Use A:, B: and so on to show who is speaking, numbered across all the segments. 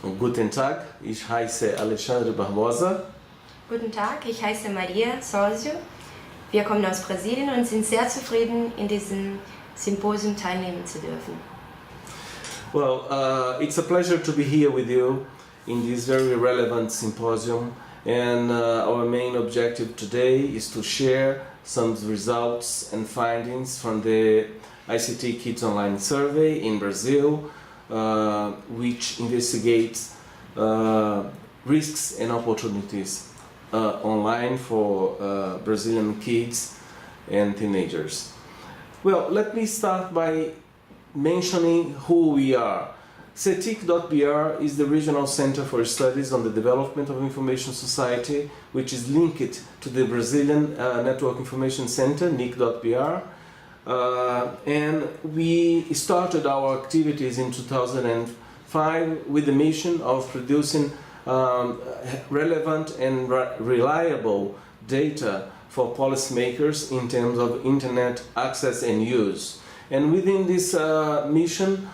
A: Guten Tag, ich heiße Alexandre Barbosa.
B: Guten Tag, ich heiße Maria Sósio. Wir kommen aus Brasilien und sind sehr zufrieden, in diesem Symposium teilnehmen zu dürfen.
A: Well, it's a pleasure to be here with you in this very relevant symposium, and our main objective today is to share some results and findings from the ICT Kids Online survey in Brazil, which investigates risks and opportunities online for Brazilian kids and teenagers. Well, let me start by mentioning who we are. Cetic.br is the regional center for studies on the development of information society, which is linked to the Brazilian Network Information Center, NIC.br. And we started our activities in 2005 with the mission of producing relevant and reliable data for policymakers in terms of internet access and use. And within this mission,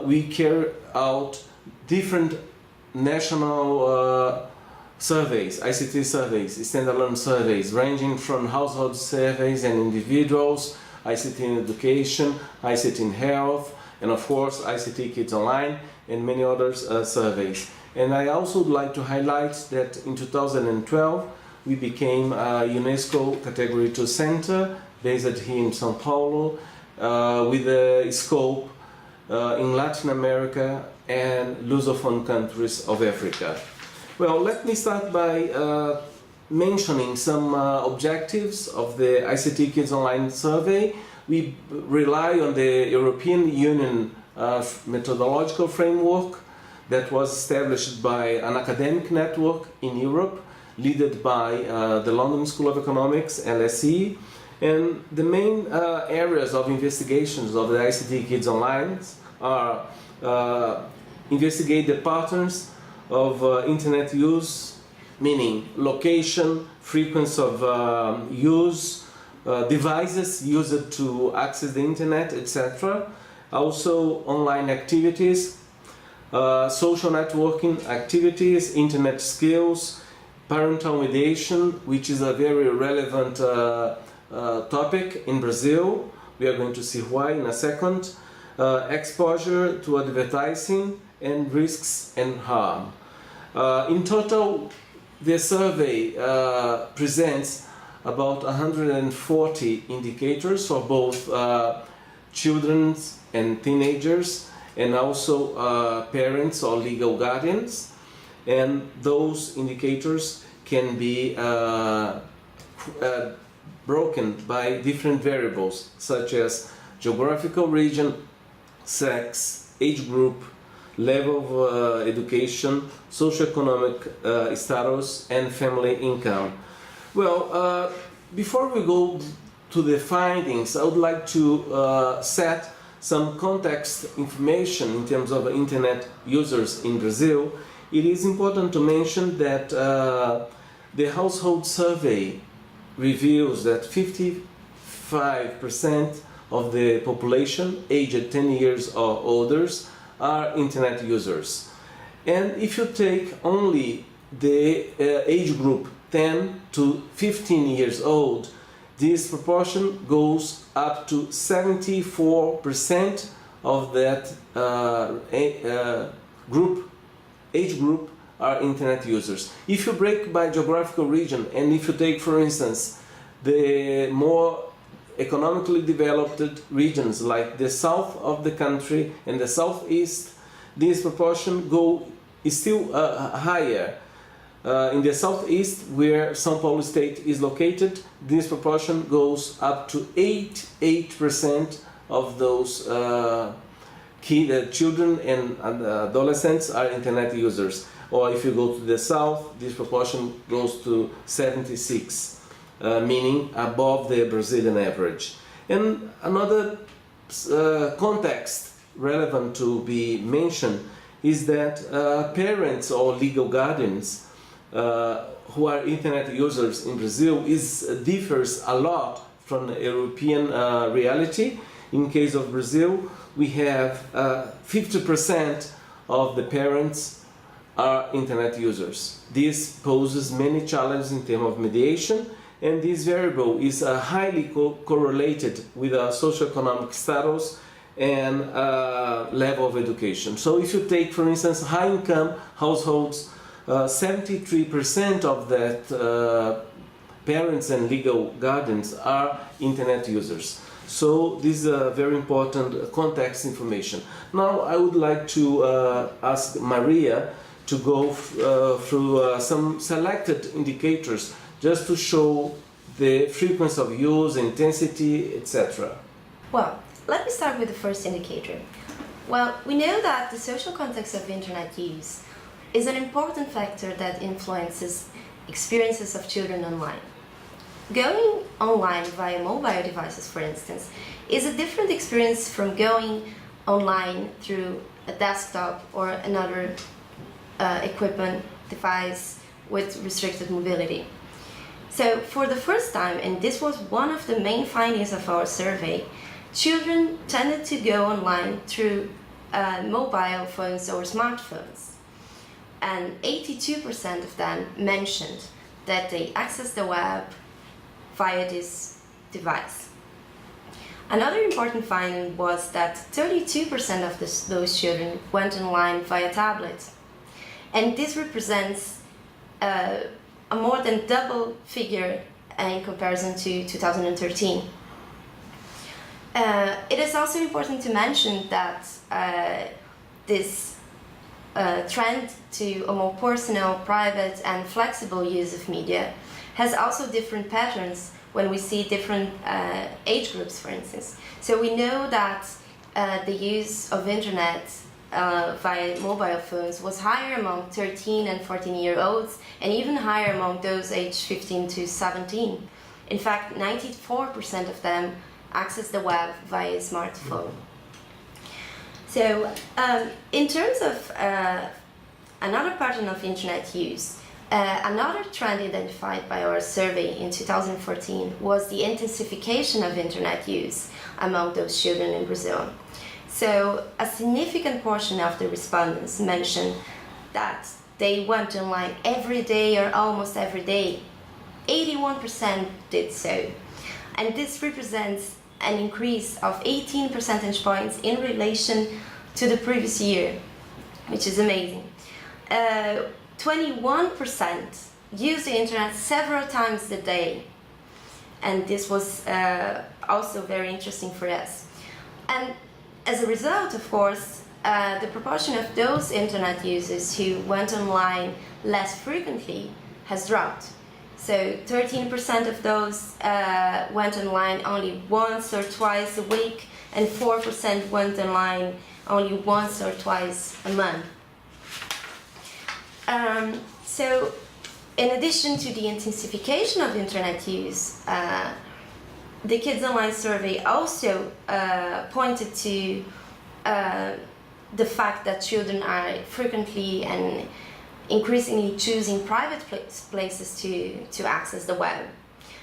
A: we carry out different national surveys, ICT surveys, standalone surveys, ranging from household surveys and individuals, ICT in education, ICT in health, and of course ICT Kids Online, and many other surveys. And I also would like to highlight that in 2012 we became a UNESCO Category 2 center based here in São Paulo, with a scope in Latin America and Lusophone countries of Africa. Well, let me start by mentioning some objectives of the ICT Kids Online survey. We rely on the European Union methodological framework that was established by an academic network in Europe, led by the London School of Economics, LSE. And the main areas of investigations of the ICT Kids Online are investigate the patterns of internet use, meaning location, frequency of use, devices used to access the internet, etc. Also online activities, social networking activities, internet skills, parental mediation, which is a very relevant topic in Brazil. We are going to see why in a second. Exposure to advertising and risks and harm. In total, the survey presents about 140 indicators for both children and teenagers, and also parents or legal guardians. And those indicators can be broken by different variables such as geographical region, sex, age group, level of education, socioeconomic status, and family income. Well, before we go to the findings, I would like to set some context information in terms of internet users in Brazil. It is important to mention that the household survey reveals that 55% of the population aged 10 years or older are internet users. And if you take only the age group 10 to 15 years old, this proportion goes up to 74% of that age group are internet users. If you break by geographical region, and if you take, for instance, the more economically developed regions like the south of the country and the southeast, this proportion is still higher. In the southeast, where São Paulo state is located, this proportion goes up to 88% of those children and adolescents are internet users. Or if you go to the south, this proportion goes to 76%. Meaning above the Brazilian average. And another context relevant to be mentioned is that parents or legal guardians who are internet users in Brazil differs a lot from the European reality. In case of Brazil, we have 50% of the parents are internet users. This poses many challenges in terms of mediation, and this variable is highly correlated with socioeconomic status and level of education. So if you take, for instance, high-income households, 73% of that parents and legal guardians are internet users. So this is a very important context information. Now I would like to ask Maria to go through some selected indicators just to show the frequency of use, intensity, etc.
B: Well, let me start with the first indicator. Well, we know that the social context of internet use is an important factor that influences experiences of children online. Going online via mobile devices, for instance, is a different experience from going online through a desktop or another equipment device with restricted mobility. So for the first time, and this was one of the main findings of our survey, children tended to go online through mobile phones or smartphones. And 82% of them mentioned that they access the web via this device. Another important finding was that 32% of those children went online via tablets. And this represents a more than double figure in comparison to 2013. It is also important to mention that this trend to a more personal, private and flexible use of media has also different patterns when we see different age groups, for instance. So we know that the use of internet via mobile phones was higher among 13 and 14-year-olds and even higher among those aged 15 to 17. In fact, 94% of them access the web via smartphone. So in terms of another pattern of internet use, another trend identified by our survey in 2014 was the intensification of internet use among those children in Brazil. So a significant portion of the respondents mentioned that they went online every day or almost every day. 81% did so. And this represents an increase of 18 percentage points in relation to the previous year, which is amazing. 21% used the internet several times a day, and this was also very interesting for us. And as a result, of course, the proportion of those internet users who went online less frequently has dropped. So 13% of those went online only once or twice a week, and 4% went online only once or twice a month. So in addition to the intensification of internet use, the Kids Online survey also pointed to the fact that children are frequently and increasingly choosing private places to access the web.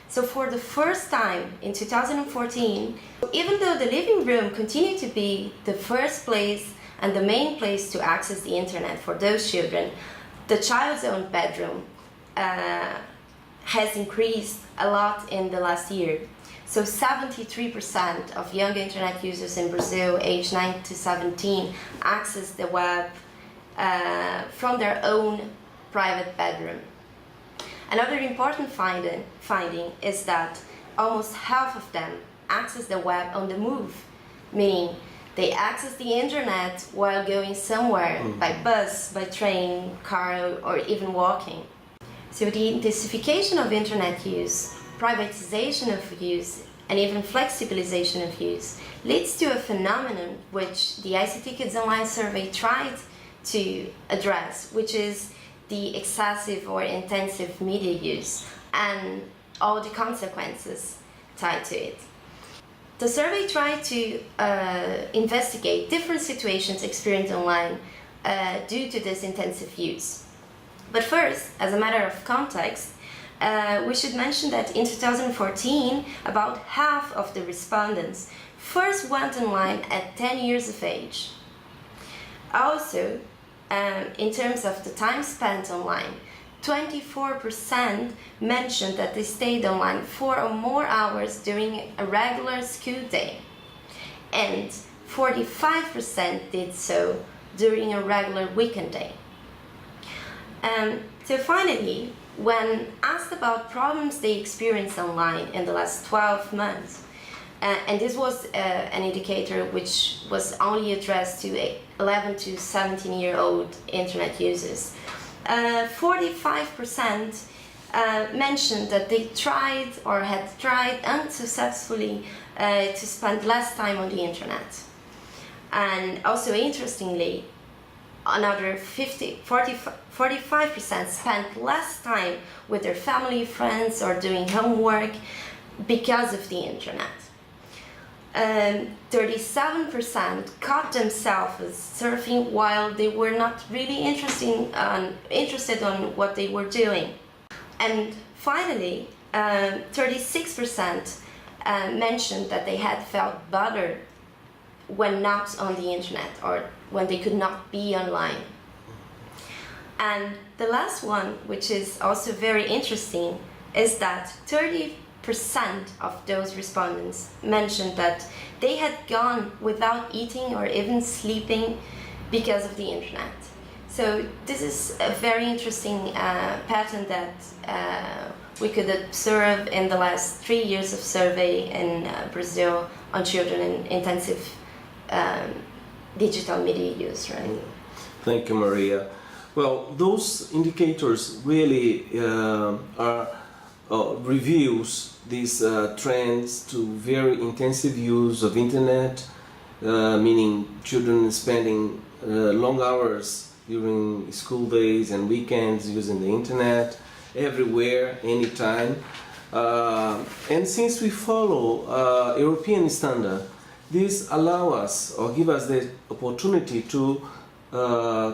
B: So for the first time in 2014, even though the living room continued to be the first place and the main place to access the internet for those children, the child's own bedroom has increased a lot in the last year. So 73% of young internet users in Brazil aged 9 to 17 access the web from their own private bedroom. Another important finding is that almost half of them access the web on the move, meaning they access the internet while going somewhere, by bus, by train, car, or even walking. So the intensification of internet use, privatization of use, and even flexibilization of use leads to a phenomenon which the ICT Kids Online survey tried to address, which is the excessive or intensive media use and all the consequences tied to it. The survey tried to investigate different situations experienced online due to this intensive use. But first, as a matter of context, we should mention that in 2014, about half of the respondents first went online at 10 years of age. Also, in terms of the time spent online, 24% mentioned that they stayed online 4 or more hours during a regular school day, and 45% did so during a regular weekend day. So finally, when asked about problems they experienced online in the last 12 months, and this was an indicator which was only addressed to 11 to 17-year-old internet users, 45% mentioned that they tried or had tried unsuccessfully to spend less time on the internet. And also interestingly, another 45% spent less time with their family, friends, or doing homework because of the internet. 37% caught themselves surfing while they were not really interested on what they were doing. And finally, 36% mentioned that they had felt bothered when not on the internet or when they could not be online. And the last one, which is also very interesting, is that 30% of those respondents mentioned that they had gone without eating or even sleeping because of the internet. So this is a very interesting pattern that we could observe in the last 3 years of survey in Brazil on children in intensive digital media use, right?
A: Thank you, Maria. Well, those indicators really reveals these trends to very intensive use of internet, meaning children spending long hours during school days and weekends using the internet everywhere, anytime. And since we follow European standard, this allow us or give us the opportunity to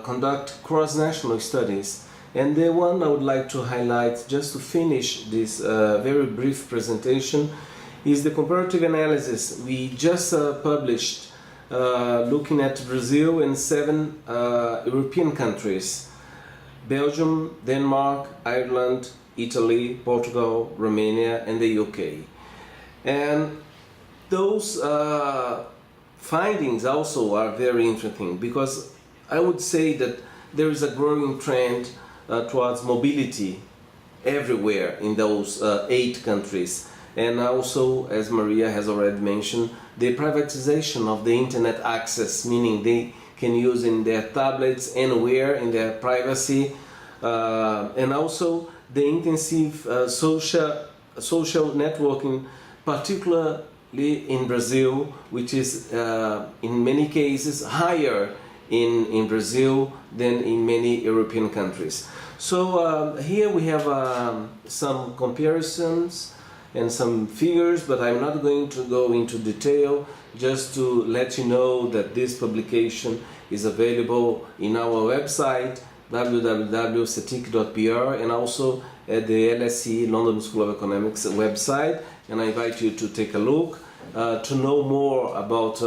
A: conduct cross-national studies. And the one I would like to highlight, just to finish this very brief presentation, is the comparative analysis we just published looking at Brazil and 7 European countries: Belgium, Denmark, Ireland, Italy, Portugal, Romania, and the UK. And those findings also are very interesting, because I would say that there is a growing trend towards mobility everywhere in those 8 countries. And also, as Maria has already mentioned, the privatization of the internet access, meaning they can use in their tablets anywhere in their privacy, and also the intensive social networking, particularly in Brazil, which is in many cases higher in Brazil than in many European countries. So here we have some comparisons and some figures, but I'm not going to go into detail, just to let you know that this publication is available in our website www.Cetic.br, and also at the LSE London School of Economics website, and I invite you to take a look to know more about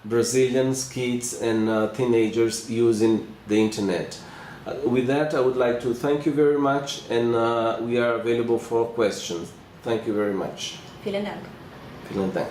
A: Brazilians, kids and teenagers using the internet. With that, I would like to thank you very much, and we are available for questions. Thank you very much.
B: Vielen Dank.
A: Vielen Dank.